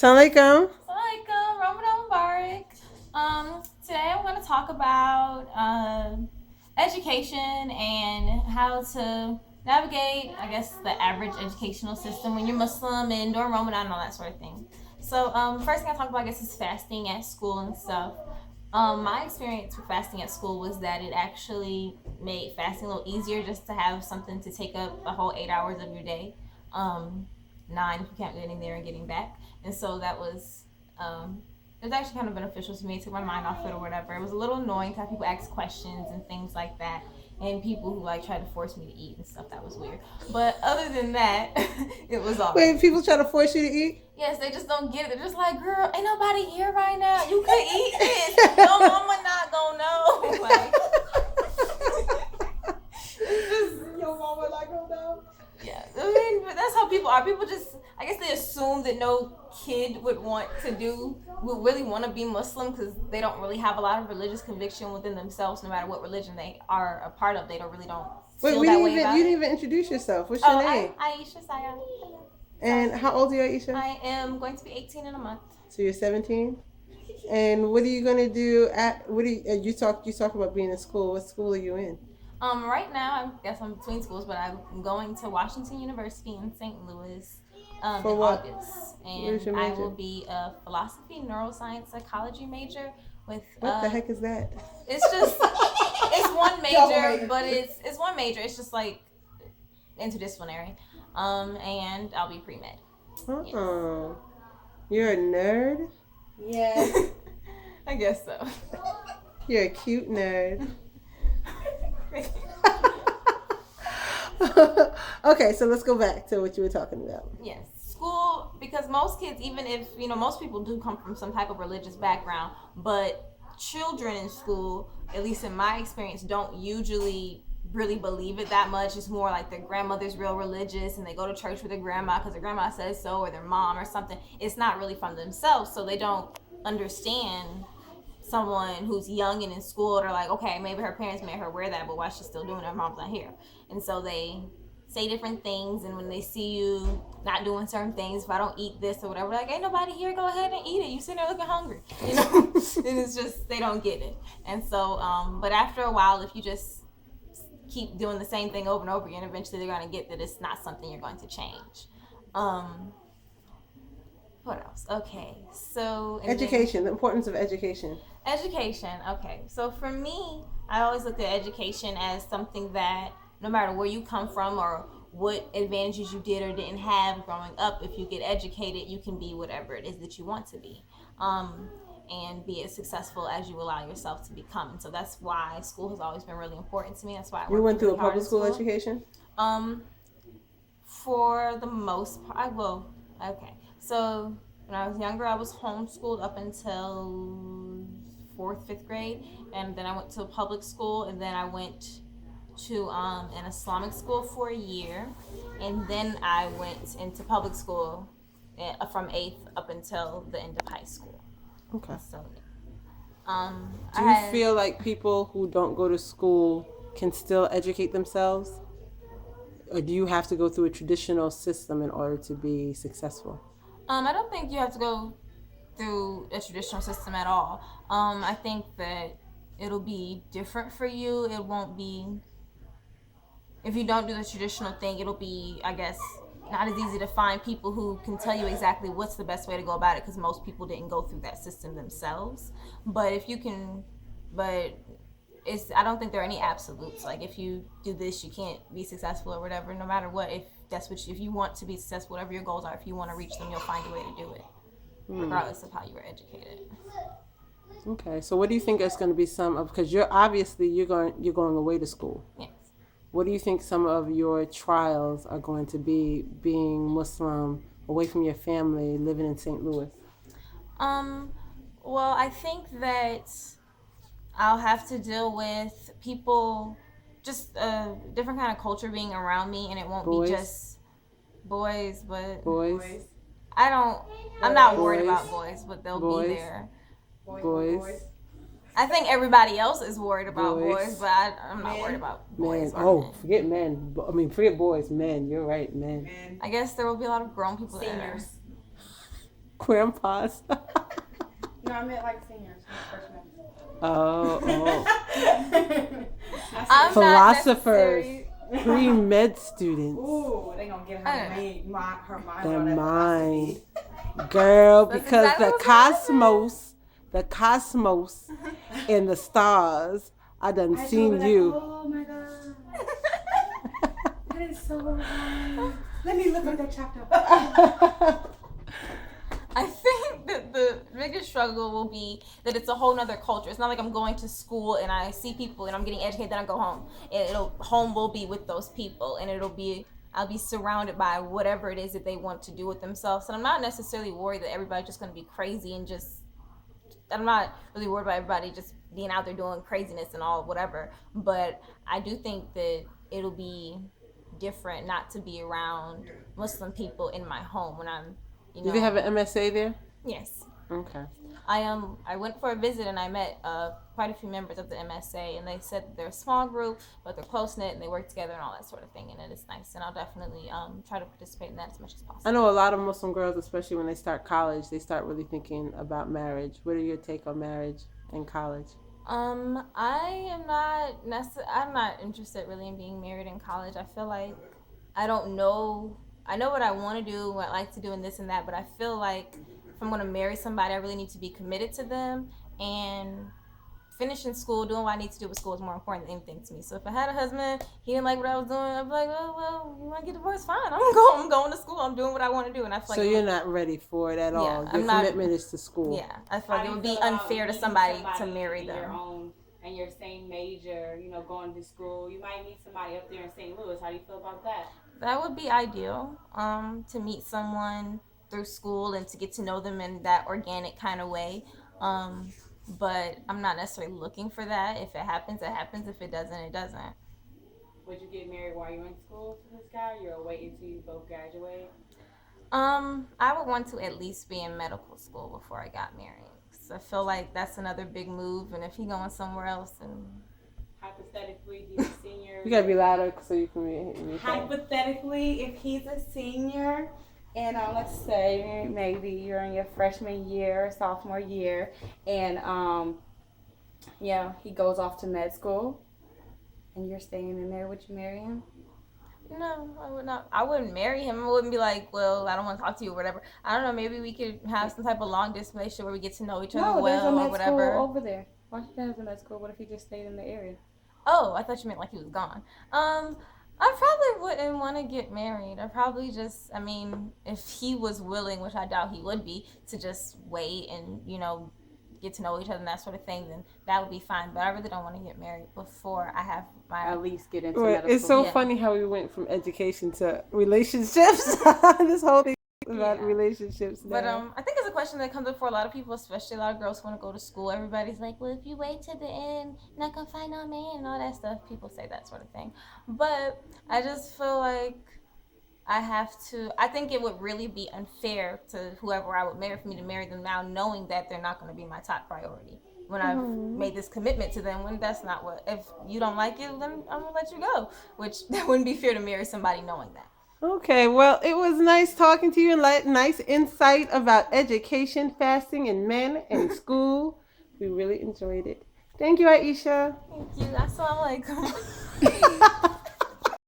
Assalamualaikum. Assalamualaikum, Ramadan Barak. Today I'm going to talk about education and how to navigate, I guess, the average educational system when you're Muslim and during Ramadan and all that sort of thing. So, first thing I talk about, I guess, is fasting at school and stuff. My experience with fasting at school was that it actually made fasting a little easier just to have something to take up a whole 8 hours of your day. Um, 9 if you count getting there and getting back. And so that was it was actually kind of beneficial to me. It took my mind off it or whatever. It was a little annoying to have people ask questions and things like that, and people who like tried to force me to eat and stuff. That was weird. But other than that, it was all. Wait, people try to force you to eat? Yes, they just don't get it. They're just like, girl, ain't nobody here right now. You could eat this. Your mama not gonna know. Like, it's just Your mama not gonna know? yeah, I mean, but that's how people are. People just, I guess they assume that no kid would really want to be Muslim because they don't really have a lot of religious conviction within themselves. No matter what religion they are a part of, they don't Wait, feel that way about you it. didn't even introduce yourself. What's your name? Ayeesha, Saya. And how old are you, Ayeesha? I am going to be 18 in a month. So you're 17? And what are you gonna do you talk about being in school? What school are you in? Right now, I guess I'm between schools, but I'm going to Washington University in St. Louis For in what? August. Where's your And I major? will be a philosophy, neuroscience, psychology major with. What the heck is that? It's just, it's one major, but it's one major. It's just like interdisciplinary. And I'll be pre-med. Oh, you're a nerd? Yes. I guess so. You're a cute nerd. Okay, so let's go back to what you were talking about. Yes, school, because most kids, even if, most people do come from some type of religious background, but children in school, at least in my experience, don't usually really believe it that much. It's more like their grandmother's real religious and they go to church with their grandma because their grandma says so, or their mom or something. It's not really from themselves, so they don't understand someone who's young and in school. They're like, okay, maybe her parents made her wear that, but why is she still doing it? Her mom's not here. And so they say different things, and when they see you not doing certain things, if I don't eat this or whatever, like, ain't nobody here, go ahead and eat it. You sitting there looking hungry, and it's just, they don't get it. And so, but after a while, if you just keep doing the same thing over and over again, eventually they're going to get that it's not something you're going to change. What else? Okay, so Education, the importance of education. Education, okay. So for me, I always look at education as something that no matter where you come from or what advantages you did or didn't have growing up, if you get educated, you can be whatever it is that you want to be. And be as successful as you allow yourself to become. And so that's why school has always been really important to me. That's why I You went through really a public school education? For the most part, okay. So when I was younger, I was homeschooled up until 4th, 5th grade, and then I went to a public school, and then I went to an Islamic school for a year, and then I went into public school from 8th up until the end of high school. Okay. So, do you feel like people who don't go to school can still educate themselves? Or do you have to go through a traditional system in order to be successful? I don't think you have to go through a traditional system at all. I think that it'll be different for you. It won't be, if you don't do the traditional thing, it'll be, I guess, not as easy to find people who can tell you exactly what's the best way to go about it, because most people didn't go through that system themselves. But if you can, I don't think there are any absolutes. Like, if you do this, you can't be successful or whatever. No matter what, if you want to be successful, whatever your goals are, if you want to reach them, you'll find a way to do it, regardless of how you were educated. Okay, so what do you think is going to be because you're going away to school. Yes. What do you think some of your trials are going to be, being Muslim, away from your family, living in St. Louis? Well, I think that I'll have to deal with people, just a different kind of culture being around me, and it won't be just boys, but boys. I'm not worried about boys, but they'll be there. Boys. I think everybody else is worried about boys, but I'm not worried about boys. Men. Forget men. Forget boys. Men. You're right, men. I guess there will be a lot of grown people there. Grandpas. No, I meant like seniors, not freshmen. Oh. I'm Philosophers. Pre-med students. Ooh, they gonna get her mind. Their mind. Girl, because the cosmos and the stars, I done seen you. Oh my god. That is so right. Let me look at that chapter. I think that the biggest struggle will be that it's a whole nother culture. It's not like I'm going to school and I see people and I'm getting educated, then I go home. And home will be with those people, and I'll be surrounded by whatever it is that they want to do with themselves. And I'm not necessarily worried that everybody's just going to be crazy and I'm not really worried about everybody just being out there doing craziness and all whatever. But I do think that it'll be different not to be around Muslim people in my home when I'm, Do they have an MSA there? Yes. Okay. I went for a visit and I met quite a few members of the MSA, and they said that they're a small group, but they're close knit and they work together and all that sort of thing, and it is nice. And I'll definitely try to participate in that as much as possible. I know a lot of Muslim girls, especially when they start college, they start really thinking about marriage. What are your take on marriage in college? I'm not interested really in being married in college. I feel like I don't know. I know what I want to do, what I like to do, and this and that, but I feel like if I'm going to marry somebody, I really need to be committed to them, and finishing school, doing what I need to do with school is more important than anything to me. So if I had a husband, he didn't like what I was doing, I'd be like, well, you want to get divorced? Fine. I'm going to school. I'm doing what I want to do. And I feel so you're not ready for it at all. Your commitment is to school. Yeah. I feel like it would be unfair to somebody to marry them. Your own and your same major, going to school. You might meet somebody up there in St. Louis. How do you feel about that? That would be ideal, to meet someone through school and to get to know them in that organic kind of way. But I'm not necessarily looking for that. If it happens, it happens. If it doesn't, it doesn't. Would you get married while you're in school to this guy? You're waiting until you both graduate? I would want to at least be in medical school before I got married. So I feel like that's another big move. And if he's going somewhere else, then... Hypothetically, he's a senior. You gotta be louder so you can be. Hypothetically, if he's a senior, and let's say maybe you're in your freshman year, sophomore year, and he goes off to med school, and you're staying in there, would you marry him? No, I would not. I wouldn't marry him. I wouldn't be like, well, I don't want to talk to you or whatever. I don't know. Maybe we could have some type of long distance relationship where we get to know each other well or whatever. There's a med school over there. Washington has a med school. What if he just stayed in the area? Oh, I thought you meant like he was gone. I probably wouldn't want to get married. I probably just, if he was willing, which I doubt he would be, to just wait and, get to know each other and that sort of thing, then that would be fine. But I really don't want to get married before I have my... At least get into medical. It's so funny how we went from education to relationships. This whole thing about relationships now. But I think it's a question that comes up for a lot of people, especially a lot of girls who want to go to school. Everybody's like, well, if you wait to the end, you're not going to find no man and all that stuff. People say that sort of thing. But I just feel like I think it would really be unfair to whoever I would marry for me to marry them now, knowing that they're not going to be my top priority. When I've made this commitment to them, when that's not if you don't like it, then I'm going to let you go. Which, that wouldn't be fair to marry somebody knowing that. Okay, well, it was nice talking to you and nice insight about education, fasting, and men and school. We really enjoyed it. Thank you, Ayeesha. Thank you. Assalamu alaikum.